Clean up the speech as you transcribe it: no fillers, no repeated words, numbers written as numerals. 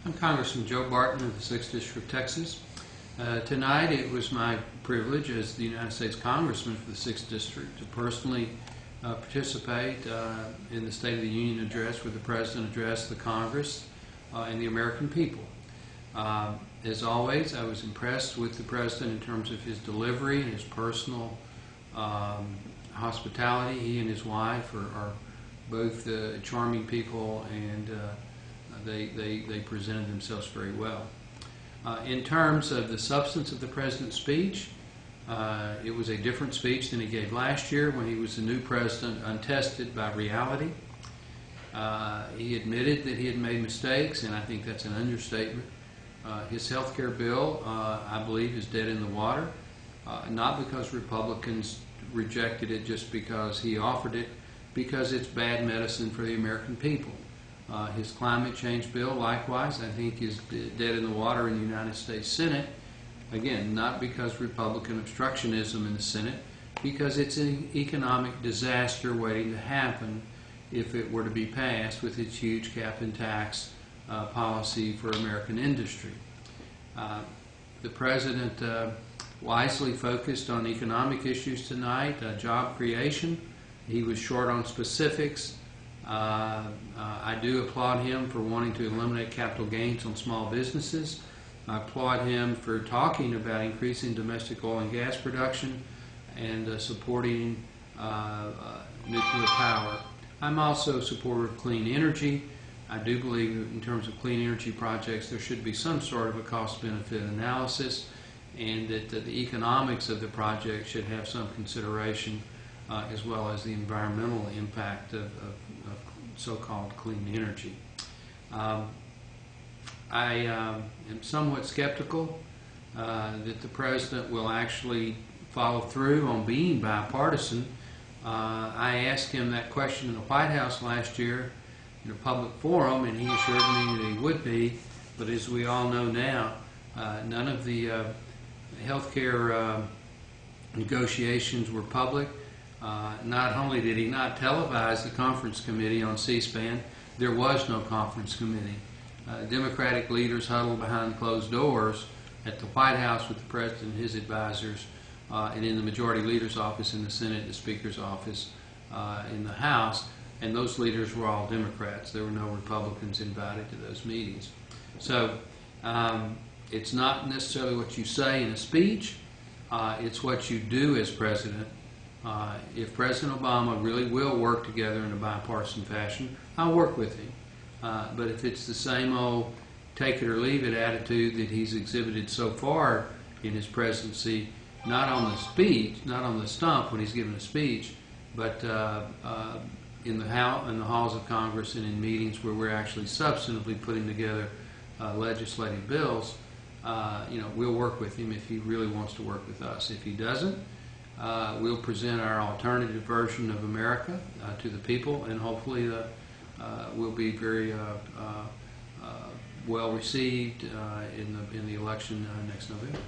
I'm Congressman Joe Barton of the 6th District of Texas. Tonight it was my privilege as the United States Congressman for the 6th District to personally participate in the State of the Union address where the President addressed the Congress and the American people. As always, I was impressed with the President in terms of his delivery and his personal hospitality. He and his wife are both charming people, and they presented themselves very well. In terms of the substance of the President's speech, it was a different speech than he gave last year when he was the new President, untested by reality. He admitted that he had made mistakes, and I think that's an understatement. His health care bill, I believe, is dead in the water, not because Republicans rejected it just because he offered it, because it's bad medicine for the American people. His climate change bill, likewise, I think is dead in the water in the United States Senate. Again, not because Republican obstructionism in the Senate, because it's an economic disaster waiting to happen if it were to be passed with its huge cap and tax policy for American industry. The President wisely focused on economic issues tonight, job creation. He was short on specifics. I do applaud him for wanting to eliminate capital gains on small businesses. I applaud him for talking about increasing domestic oil and gas production and supporting nuclear power. I'm also a supporter of clean energy. I do believe in terms of clean energy projects there should be some sort of a cost-benefit analysis, and that the economics of the project should have some consideration as well as the environmental impact of so-called clean energy. I am somewhat skeptical that the President will actually follow through on being bipartisan. I asked him that question in the White House last year in a public forum, and he assured me that he would be, but as we all know now, none of the health care negotiations were public. Not only did he not televise the conference committee on C-SPAN, there was no conference committee. Democratic leaders huddled behind closed doors at the White House with the President and his advisors, and in the majority leader's office in the Senate, the Speaker's office in the House, and those leaders were all Democrats. There were no Republicans invited to those meetings. So it's not necessarily what you say in a speech, it's what you do as President. If President Obama really will work together in a bipartisan fashion, I'll work with him. But if it's the same old take it or leave it attitude that he's exhibited so far in his presidency, not on the speech, not on the stump when he's given a speech, but in the halls of Congress and in meetings where we're actually substantively putting together legislative bills, we'll work with him if he really wants to work with us. If he doesn't, we'll present our alternative version of America to the people, and hopefully we'll be very well received in the election next November.